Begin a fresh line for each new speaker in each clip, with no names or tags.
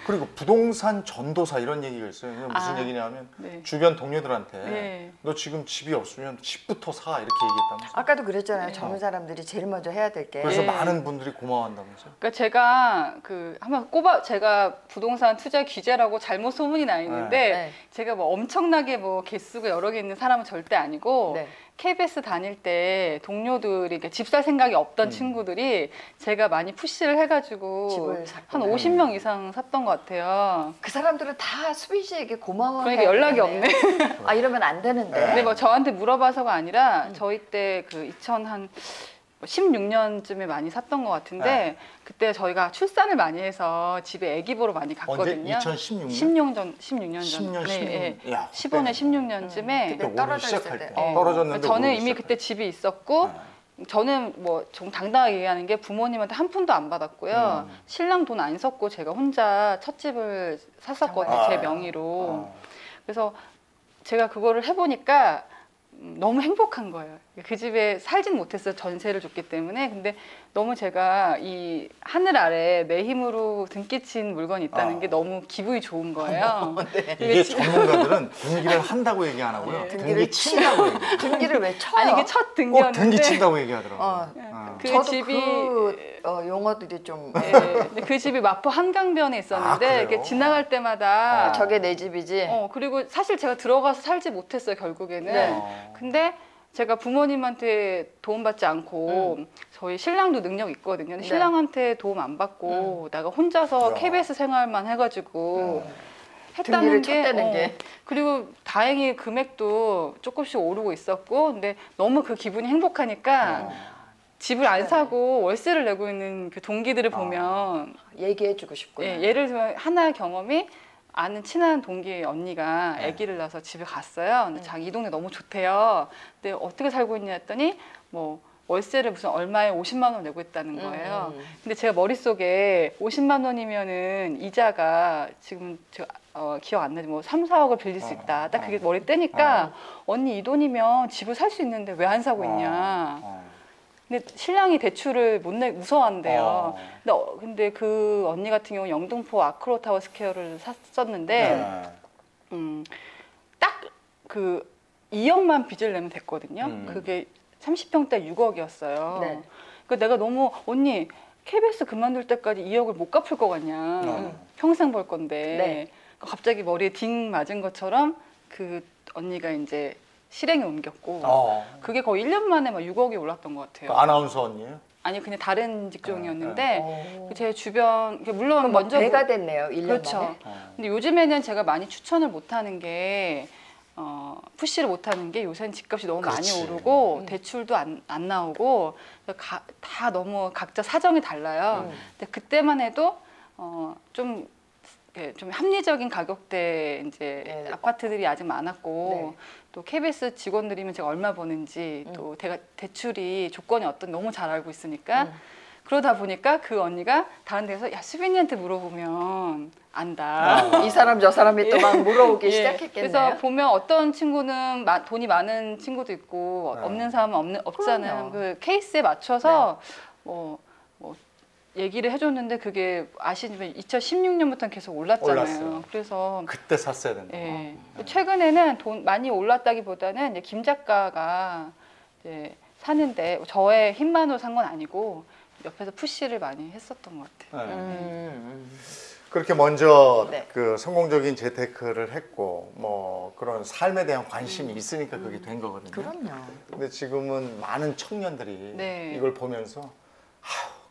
그리고 부동산 전도사 이런 얘기가 있어요. 무슨 얘기냐면
네.
주변 동료들한테
네.
너 지금 집이 없으면 집부터 사 이렇게 얘기했다면서요.
아까도 그랬잖아요.
네.
젊은 사람들이 제일 먼저 해야 될 게.
그래서
네.
많은 분들이 고마워한다면서요.
그러니까 제가 한번 제가 부동산 투자 규제라고 잘못 소문이 나 있는데
네.
제가 뭐 엄청나게 뭐 개수가 여러 개 있는 사람은 절대 아니고
네.
KBS 다닐 때 동료들이 집 살 생각이 없던 친구들이 제가 많이 푸시를 해가지고
집을
한
샀구나.
50명 이상 샀던 것 같아요.
그 사람들은 다 수빈 씨에게 고마워.
그러니까 연락이 없네.
아 이러면 안 되는데.
근데 뭐 저한테 물어봐서가 아니라 저희 때 그 2016년쯤에 많이 샀던 것 같은데
네.
그때 저희가 출산을 많이 해서 집에 아기 보러 많이 갔거든요.
언제? 2016년?
16년 전.
10년,
네,
16년. 야,
15년, 16년쯤에
그때 떨어져
시작할
있을
때.
때.
떨어졌는데
저는
오르기
이미
시작할
그때 집이 있었고 저는 뭐 좀 당당하게 얘기하는 게 부모님한테 한 푼도 안 받았고요. 신랑 돈 안 썼고 제가 혼자 첫 집을 샀었거든요.
정말?
제 명의로. 그래서 제가 그거를 해보니까 너무 행복한 거예요. 그 집에 살진 못했어요. 전세를 줬기 때문에. 근데 너무 제가 이 하늘 아래 내 힘으로 등기친 물건이 있다는 게 너무 기분이 좋은 거예요.
네.
이게 전문가들은 등기를 한다고 얘기 안 하고요.
네.
등기 친다고 얘기해요.
등기를 왜 쳐요?
아니 이게 첫
꼭
등기였는데
등기 친다고 얘기하더라고요.
그
저도
집이
용어들이 좀
네, 근데 그 집이 마포 한강변에 있었는데
그래요?
이렇게 지나갈 때마다
저게 내 집이지.
그리고 사실 제가 들어가서 살지 못했어요 결국에는.
네.
근데 제가 부모님한테 도움받지 않고 저희 신랑도 능력 있거든요. 근데
네.
신랑한테 도움 안 받고 내가 혼자서
야.
KBS 생활만 해가지고 했다는
등기를
게,
쳤다는 게.
그리고 다행히 금액도 조금씩 오르고 있었고 근데 너무 그 기분이 행복하니까 집을 안 사고 월세를 내고 있는 그 동기들을 보면
얘기해주고 싶구나.
예를 들면 하나의 경험이 아는 친한 동기 언니가 아기를 낳아서 집에 갔어요. 근데 자기 이 동네 너무 좋대요. 근데 어떻게 살고 있냐 했더니 뭐 월세를 무슨 얼마에 50만 원 내고 있다는 거예요. 근데 제가 머릿속에 50만 원이면은 이자가 지금 기억 안 나지 뭐 3, 4억을 빌릴 수 있다. 딱 그게 머리 뜨니까 언니 이 돈이면 집을 살 수 있는데 왜 안 사고 있냐. 근데 신랑이 대출을 못 내 무서워한대요. 근데 그 언니 같은 경우 영등포 아크로타워 스퀘어를 샀었는데 딱 그 2억만 빚을 내면 됐거든요. 그게 30평대 6억이었어요.
네.
그러니까 내가 너무 언니 KBS 그만둘 때까지 2억을 못 갚을 것 같냐. 평생 벌 건데.
네.
갑자기 머리에 딩 맞은 것처럼 그 언니가 이제 실행에 옮겼고 그게 거의 1년 만에 막 6억이 올랐던 것 같아요.
아나운서 언니예요?
아니 그냥 다른 직종이었는데 제 주변 물론 먼저
배가 됐네요. 1년
그렇죠.
만에.
근데 요즘에는 제가 많이 추천을 못하는 게 푸시를 못하는 게 요새는 집값이 너무
그렇지.
많이 오르고 대출도 안 나오고 다 너무 각자 사정이 달라요. 근데 그때만 해도 좀 합리적인 가격대 이제 아파트들이 아직 많았고 또 KBS 직원들이면 제가 얼마 버는지 또 대출이 조건이 어떤 너무 잘 알고 있으니까 그러다 보니까 그 언니가 다른 데서 야 수빈이한테 물어보면 안다.
이 사람 저 사람이 또 막 물어오기
예,
시작했겠네요.
그래서 보면 어떤 친구는 돈이 많은 친구도 있고 없는 사람은 없잖아요.
그럼요.
그 케이스에 맞춰서 뭐 얘기를 해줬는데 그게 아시지만 2016년부터는 계속 올랐잖아요.
올랐어요.
그래서
그때 샀어야 된다.
예. 최근에는 돈 많이 올랐다기보다는 이제 김 작가가 이제 사는데 저의 힘만으로 산 건 아니고 옆에서 푸시를 많이 했었던 것 같아요.
그렇게 먼저
네.
그 성공적인 재테크를 했고 뭐 그런 삶에 대한 관심이 있으니까 그게 된 거거든요.
그럼요.
근데 지금은 많은 청년들이
네.
이걸 보면서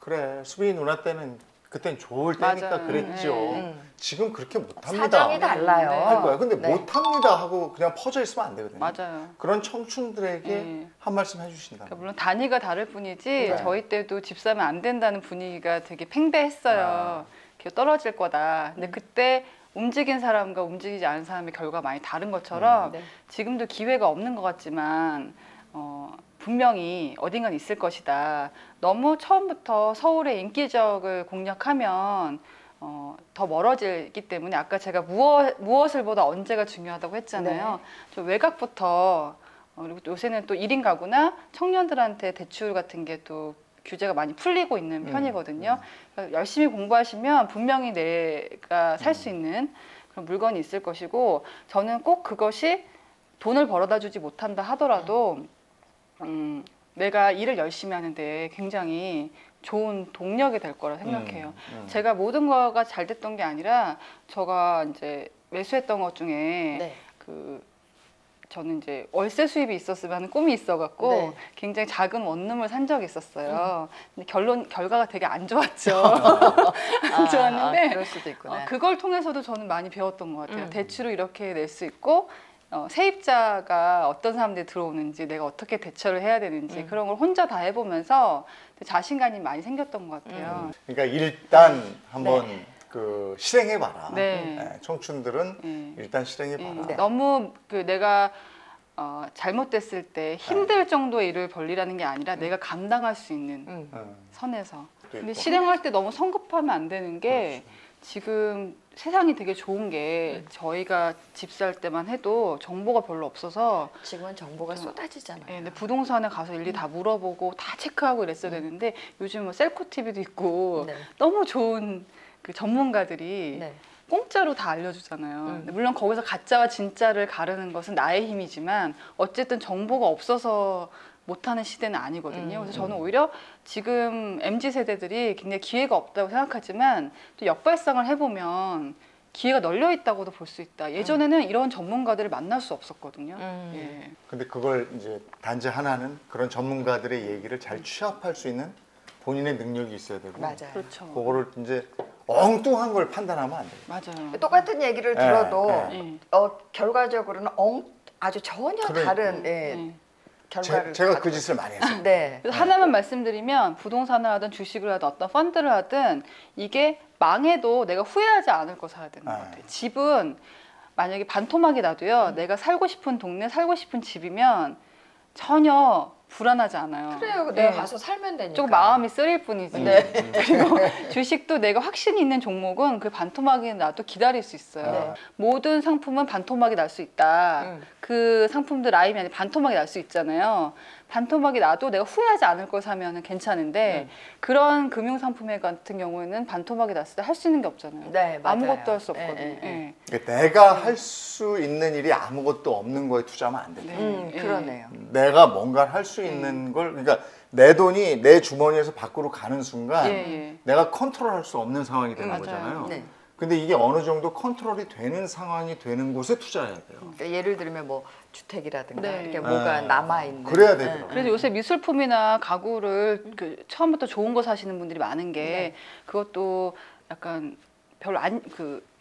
그래 수빈이 누나 때는 그땐 좋을 때니까
맞아요.
그랬죠.
네.
지금 그렇게 못합니다.
사정이 달라요.
할 거야. 근데
네.
못합니다 하고 그냥 퍼져 있으면 안 되거든요.
맞아요.
그런 청춘들에게
네.
한 말씀 해주신다.
그러니까 물론 단위가 다를 뿐이지
네.
저희 때도 집 사면 안 된다는 분위기가 되게 팽배했어요. 이렇게 떨어질 거다. 근데 그때 움직인 사람과 움직이지 않은 사람의 결과가 많이 다른 것처럼
네.
지금도 기회가 없는 것 같지만 분명히 어딘가 있을 것이다. 너무 처음부터 서울의 인기적을 공략하면 더 멀어지기 때문에 아까 제가 무엇을 보다 언제가 중요하다고 했잖아요. 저 외곽부터 그리고 또 요새는 또 1인 가구나 청년들한테 대출 같은 게 또 규제가 많이 풀리고 있는 편이거든요. 그러니까 열심히 공부하시면 분명히 내가 살 수 있는 그런 물건이 있을 것이고, 저는 꼭 그것이 돈을 벌어다 주지 못한다 하더라도 내가 일을 열심히 하는데 굉장히 좋은 동력이 될 거라 생각해요. 제가 모든 거가 잘 됐던 게 아니라 제가 이제 매수했던 것 중에
네.
저는 이제 월세 수입이 있었으면 하는 꿈이 있어갖고
네.
굉장히 작은 원룸을 산 적이 있었어요. 근데 결과가 되게 안 좋았죠. 안 좋았는데
그럴 수도 있구나.
그걸 통해서도 저는 많이 배웠던 것 같아요. 대출을 이렇게 낼 수 있고 세입자가 어떤 사람들이 들어오는지 내가 어떻게 대처를 해야 되는지 그런 걸 혼자 다 해보면서 자신감이 많이 생겼던 것 같아요.
그러니까 일단 한번 그 실행해봐라.
네.
네, 청춘들은 일단 실행해봐라.
네.
너무 내가 잘못됐을 때 힘들 정도의 일을 벌리라는 게 아니라 내가 감당할 수 있는 선에서. 근데 실행할 때 너무 성급하면 안 되는 게 지금 세상이 되게 좋은 게 저희가 집 살 때만 해도 정보가 별로 없어서
지금은 정보가 쏟아지잖아요.
네, 근데 부동산에 가서 일일이 다 물어보고 다 체크하고 이랬어야 되는데 요즘 뭐 셀코 TV도 있고
네.
너무 좋은 그 전문가들이
네.
공짜로 다 알려주잖아요. 물론 거기서 가짜와 진짜를 가르는 것은 나의 힘이지만 어쨌든 정보가 없어서 못하는 시대는 아니거든요. 그래서 저는 오히려 지금 MZ 세대들이 굉장히 기회가 없다고 생각하지만 또 역발상을 해보면 기회가 널려 있다고도 볼 수 있다. 예전에는 이런 전문가들을 만날 수 없었거든요. 예.
근데 그걸 이제 단지 하나는 그런 전문가들의 얘기를 잘 취합할 수 있는 본인의 능력이 있어야 되고,
맞아요.
그렇죠.
그거를 이제 엉뚱한 걸 판단하면 안 돼요.
맞아요.
똑같은 얘기를 들어도
예.
결과적으로는 아주 전혀
그러니까.
다른
예.
결과를
제가 그 짓을 많이 했어요.
네.
그래서 하나만 말씀드리면 부동산을 하든 주식을 하든 어떤 펀드를 하든 이게 망해도 내가 후회하지 않을 거 사야 되는 것 같아요. 집은 만약에 반토막이 나도요. 내가 살고 싶은 동네, 살고 싶은 집이면 전혀 불안하지 않아요.
그래요.
네.
내가 가서 살면 되니까.
조금 마음이 쓰릴 뿐이지. 그리고 주식도 내가 확신이 있는 종목은 그 반토막이 나도 기다릴 수 있어요.
네.
모든 상품은 반토막이 날 수 있다. 그 상품들 라임이 아니라 반토막이 날 수 있잖아요. 반토막이 나도 내가 후회하지 않을 걸 사면 괜찮은데 그런 금융 상품 같은 경우에는 반토막이 났을 때 할 수 있는 게 없잖아요.
네, 맞아요.
아무것도 할 수 없거든요.
네, 네.
예.
그러니까 내가 할 수 있는 일이 아무것도 없는 거에 투자하면 안 돼요.
예.
그러네요.
내가 뭔가를 할 수 있는 걸, 그러니까 내 돈이 내 주머니에서 밖으로 가는 순간
예.
내가 컨트롤할 수 없는 상황이 되는
맞아요.
거잖아요.
네.
근데 이게 어느 정도 컨트롤이 되는 상황이 되는 곳에 투자해야 돼요.
그러니까 예를 들면 뭐 주택이라든가
네.
이렇게 뭐가 남아 있는.
그래야 되더라고요.
그래서 요새 미술품이나 가구를 처음부터 좋은 거 사시는 분들이 많은 게 그것도 약간 별로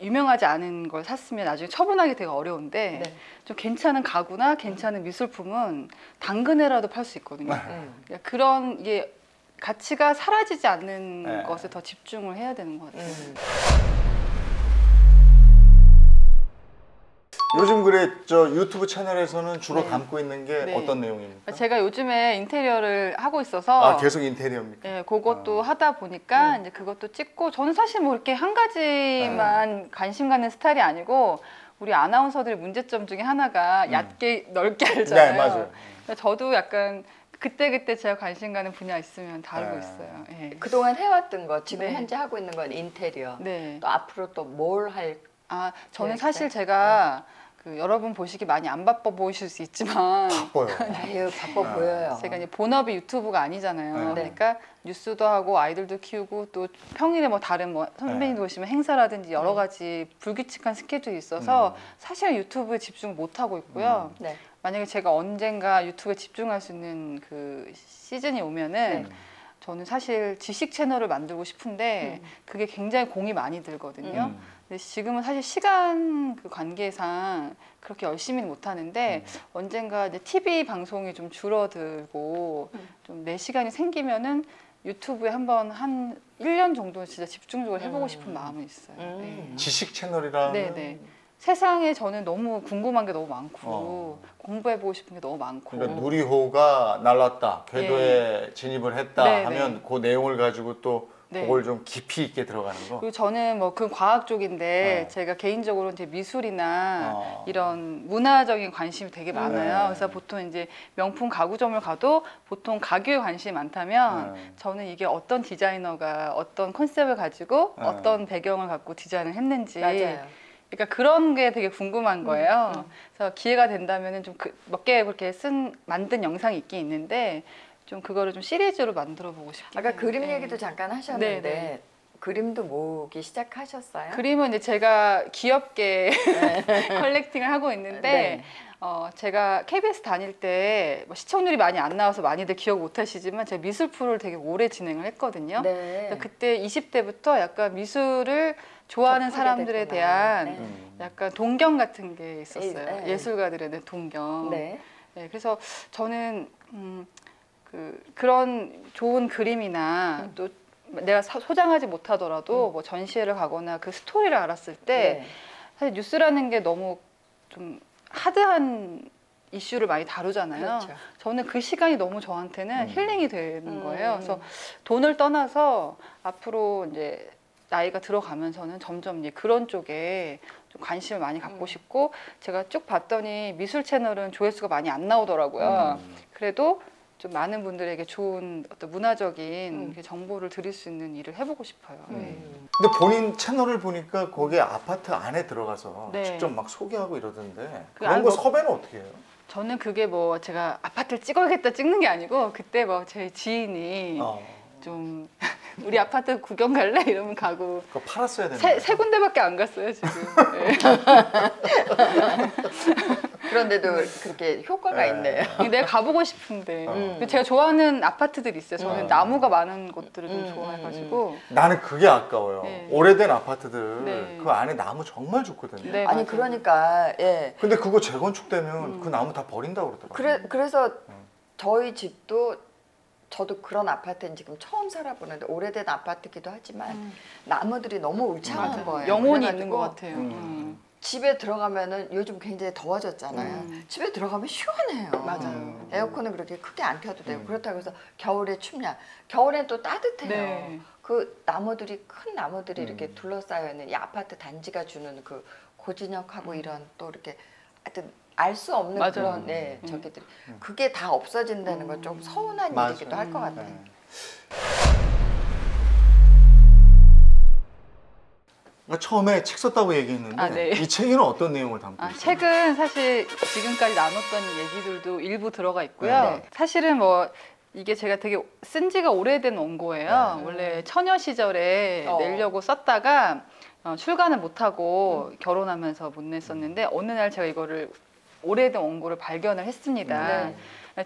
유명하지 않은 걸 샀으면 나중에 처분하기 되게 어려운데 좀 괜찮은 가구나 괜찮은 미술품은 당근에라도 팔 수 있거든요. 그러니까 그런 이게 가치가 사라지지 않는 것에 더 집중을 해야 되는 것 같아요.
요즘 그래 저 유튜브 채널에서는 주로 담고 있는 게 어떤 내용입니까?
제가 요즘에 인테리어를 하고 있어서
계속 인테리어입니까?
네, 그것도 하다 보니까 이제 그것도 찍고 저는 사실 뭐 이렇게 한 가지만 관심 갖는 스타일이 아니고 우리 아나운서들의 문제점 중에 하나가 얕게 넓게 알잖아요.
네, 맞아요.
그래서 저도 약간 그때그때 제가 관심 가는 분야 있으면 다루고 있어요. 예.
그동안 해왔던 거 지금
네.
현재 하고 있는 건 인테리어.
네.
또 앞으로 또 뭘 할?
저는 사실 제가 여러분 보시기 많이 안 바빠 보이실 수 있지만
바빠요.
아유 바빠 보여요.
제가 이제 본업이 유튜브가 아니잖아요. 그러니까 뉴스도 하고 아이들도 키우고 또 평일에 뭐 다른 뭐 선배님도 오시면 행사라든지 여러 가지 불규칙한 스케줄이 있어서 사실 유튜브에 집중을 못 하고 있고요.
네.
만약에 제가 언젠가 유튜브에 집중할 수 있는 그 시즌이 오면은 저는 사실 지식 채널을 만들고 싶은데 그게 굉장히 공이 많이 들거든요. 근데 지금은 사실 시간 그 관계상 그렇게 열심히는 못 하는데 언젠가 이제 TV 방송이 좀 줄어들고 좀 내 시간이 생기면은 유튜브에 한번 한 1년 정도 진짜 집중적으로 해보고 싶은 마음은 있어요. 네.
지식 채널이라는
네네. 세상에 저는 너무 궁금한 게 너무 많고 공부해보고 싶은 게 너무 많고.
그러니까 누리호가 날랐다, 궤도에 진입을 했다
네,
하면 그 내용을 가지고 또
네.
그걸 좀 깊이 있게 들어가는 거.
그리고 저는 뭐 그 과학 쪽인데
네.
제가 개인적으로 이제 미술이나
이런
이런 문화적인 관심이 되게 많아요.
네.
그래서 보통 이제 명품 가구점을 가도 보통 가격에 관심이 많다면 저는 이게 어떤 디자이너가 어떤 컨셉을 가지고
네.
어떤 배경을 갖고 디자인을 했는지
맞아요.
그러니까 그런 게 되게 궁금한 거예요. 그래서 기회가 된다면은 좀 몇 개 그렇게 만든 영상이 있긴 있는데 좀 그거를 좀 시리즈로 만들어 보고 싶어요.
아까 그림
네.
얘기도 잠깐 하셨는데
네.
그림도 모으기 시작하셨어요?
그림은 이제 제가 귀엽게 컬렉팅을 하고 있는데
네.
제가 KBS 다닐 때뭐 시청률이 많이 안 나와서 많이들 기억 못 하시지만 제가 미술 프로를 되게 오래 진행을 했거든요.
네.
그래서 그때 20대부터 약간 미술을 좋아하는
접하게
사람들에
됐구나.
대한
네.
약간 동경 같은 게 있었어요.
네.
예술가들에 대한 동경.
네.
네, 그래서 저는 그런 좋은 그림이나 또 내가 소장하지 못하더라도 뭐 전시회를 가거나 그 스토리를 알았을 때
네.
사실 뉴스라는 게 너무 좀 하드한 이슈를 많이 다루잖아요.
그렇죠.
저는 그 시간이 너무 저한테는 힐링이 되는 거예요. 그래서
음.
돈을 떠나서 앞으로 이제 나이가 들어가면서는 점점 이제 그런 쪽에 좀 관심을 많이 갖고 싶고 제가 쭉 봤더니 미술 채널은 조회수가 많이 안 나오더라고요. 그래도 좀 많은 분들에게 좋은 어떤 문화적인 그 정보를 드릴 수 있는 일을 해보고 싶어요. 네.
근데 본인 채널을 보니까 거기에 아파트 안에 들어가서
네.
직접 막 소개하고 이러던데
그
그런
안에
거
뭐-
섭외는 어떻게 해요?
저는 그게 뭐 제가 아파트를 찍어야겠다 찍는 게 아니고 그때 뭐 제 지인이 좀 우리 아파트 구경 갈래? 이러면 가고
그거 팔았어야 되는데.
세 군데밖에 안 갔어요 지금. 네.
그런데도 그렇게 효과가
네.
있네요.
내가 가보고 싶은데 제가 좋아하는 아파트들이 있어요. 저는 나무가 많은 곳들을 좀 좋아해가지고.
나는 그게 아까워요.
네.
오래된 아파트들
네.
그 안에 나무 정말 좋거든요.
네,
아니
맞아요.
그러니까 예.
근데 그거 재건축되면 그 나무 다 버린다고 그러더라고요.
그래서 저희 집도 저도 그런 아파트는 지금 처음 살아보는데 오래된 아파트기도 하지만 나무들이 너무 울창한
맞아요.
거예요.
영혼이
그래가지고
있는 것 같아요.
집에 들어가면은 요즘 굉장히 더워졌잖아요. 집에 들어가면 시원해요.
맞아요.
에어컨은 그렇게 크게 안 켜도 되고 그렇다고 해서 겨울에 춥냐? 겨울엔 또 따뜻해요.
네.
그 나무들이 큰 나무들이 이렇게 둘러싸여 있는 이 아파트 단지가 주는 그 고즈넉하고 이런 또 이렇게 하여튼 알 수 없는
맞아요.
그런 저기들이 그게 다 없어진다는 건 좀 서운한
맞아요.
일이기도 할 것 같아요.
네. 그러니까 처음에 책 썼다고 얘기했는데
아, 네.
이 책에는 어떤 내용을 담고 있어요?
책은 사실 지금까지 나눴던 얘기들도 일부 들어가 있고요.
네.
사실은 뭐 이게 제가 되게 쓴 지가 오래된 원고예요. 원래 처녀 시절에 내려고 썼다가 출간을 못하고 결혼하면서 못 냈었는데 어느 날 제가 이거를 오래된 원고를 발견을 했습니다.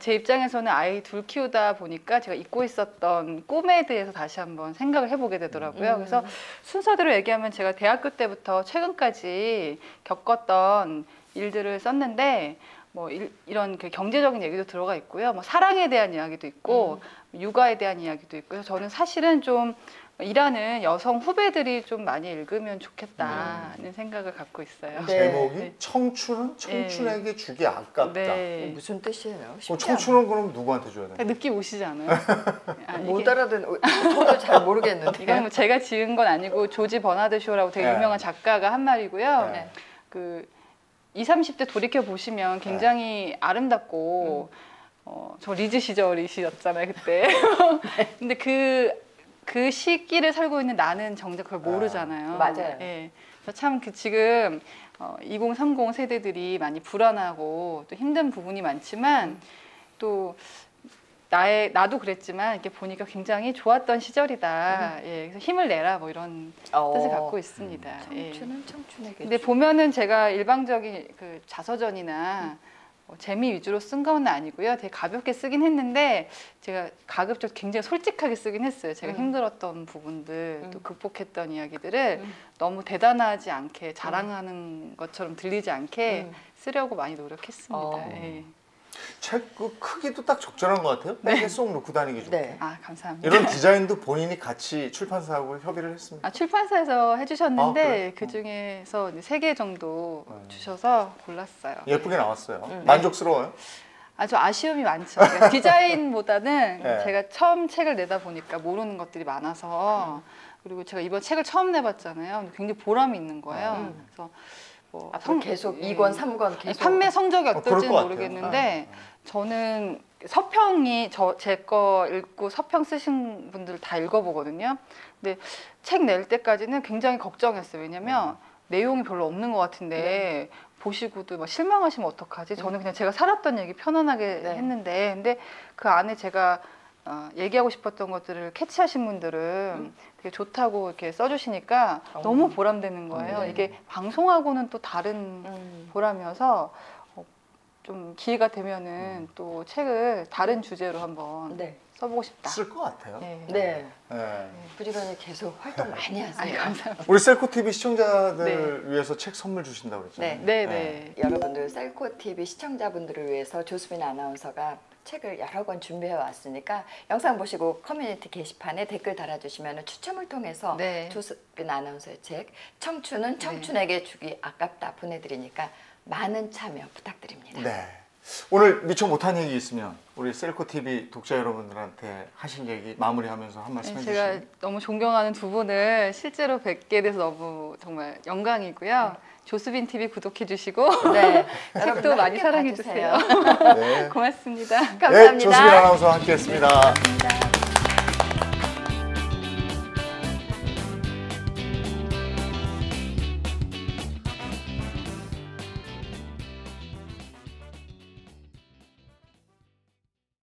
제 입장에서는 아이 둘 키우다 보니까 제가 잊고 있었던 꿈에 대해서 다시 한번 생각을 해보게 되더라고요. 그래서 순서대로 얘기하면 제가 대학교 때부터 최근까지 겪었던 일들을 썼는데 뭐 이런 그 경제적인 얘기도 들어가 있고요. 뭐 사랑에 대한 이야기도 있고 육아에 대한 이야기도 있고요. 저는 사실은 좀 일하는 여성 후배들이 좀 많이 읽으면 좋겠다는 생각을 갖고 있어요.
네.
제목이 청춘은 청춘에게 주기 아깝다.
네.
무슨 뜻이에요?
그럼 청춘은 그럼 누구한테 줘야 돼요?
느낌 오시지 않아요?
못 알아듣는 저도 잘 모르겠는데.
이건 뭐 제가 지은 건 아니고 조지 버나드 쇼라고 되게
네.
유명한 작가가 한 말이고요.
네.
그 20, 30대 돌이켜 보시면 굉장히 아름답고 저 리즈 시절이셨잖아요 그때. 근데 그 시기를 살고 있는 나는 정작 그걸 모르잖아요.
맞아요.
예. 그래서 참 지금 2030 세대들이 많이 불안하고 또 힘든 부분이 많지만 또 나도 그랬지만 이렇게 보니까 굉장히 좋았던 시절이다. 예, 그래서 힘을 내라 뭐 이런 뜻을 갖고 있습니다. 예.
청춘은 청춘에게.
근데 보면은 제가 일방적인 그 자서전이나 재미 위주로 쓴 건 아니고요. 되게 가볍게 쓰긴 했는데 제가 가급적 굉장히 솔직하게 쓰긴 했어요. 제가 힘들었던 부분들 또 극복했던 이야기들을 너무 대단하지 않게 자랑하는 것처럼 들리지 않게 쓰려고 많이 노력했습니다. 예.
책 그 크기도 딱 적절한 것 같아요. 백에 쏙 넣고 다니기 좋게.
네.
아 감사합니다.
이런 디자인도 본인이 같이 출판사하고 협의를 했습니다.
출판사에서 해주셨는데
그래요?
그 중에서 3개 정도 주셔서 골랐어요.
예쁘게 나왔어요. 만족스러워요?
아주 아쉬움이 많죠. 그러니까 디자인보다는
네.
제가 처음 책을 내다 보니까 모르는 것들이 많아서 그리고 제가 이번 책을 처음 내봤잖아요. 굉장히 보람이 있는 거예요. 그래서 뭐
앞으로 계속
예.
2권, 3권 계속
판매 성적이
그럴
어떨지는
것 같아요.
모르겠는데 저는 서평이 제 거 읽고 서평 쓰신 분들 다 읽어보거든요. 근데 책 낼 때까지는 굉장히 걱정했어요. 왜냐면 내용이 별로 없는 것 같은데 보시고도 막 실망하시면 어떡하지? 저는 그냥 제가 살았던 얘기 편안하게
네.
했는데 근데 그 안에 제가 얘기하고 싶었던 것들을 캐치하신 분들은 되게 좋다고 이렇게 써주시니까 너무 보람되는 거예요.
네.
이게 방송하고는 또 다른 보람이어서 좀 기회가 되면은 또 책을 다른 주제로 한번
네.
써보고 싶다.
쓸 것 같아요.
네.
네.
네.
부지런히 계속 활동 많이
아니,
하세요.
감사합니다.
우리 셀코 TV 시청자들 위해서 책 선물 주신다고 그랬잖아요.
네, 네.
여러분들 셀코 TV 시청자분들을 위해서 조수빈 아나운서가 책을 여러 권 준비해 왔으니까 영상 보시고 커뮤니티 게시판에 댓글 달아주시면 추첨을 통해서
네.
조수빈 아나운서의 책 청춘은 청춘에게 주기 아깝다 보내드리니까 많은 참여 부탁드립니다.
네. 오늘 미처 못한 얘기 있으면 우리 셀코 TV 독자 여러분들한테 하실 얘기 마무리하면서 한 말씀
네,
해주시죠.
제가 너무 존경하는 두 분을 실제로 뵙게 돼서 너무 정말 영광이고요. 조수빈 TV 구독해 주시고
네,
책도
여러분들
많이
함께
사랑해
봐주세요.
주세요.
네.
고맙습니다.
감사합니다.
네, 조수빈 아나운서와 함께했습니다.
감사합니다.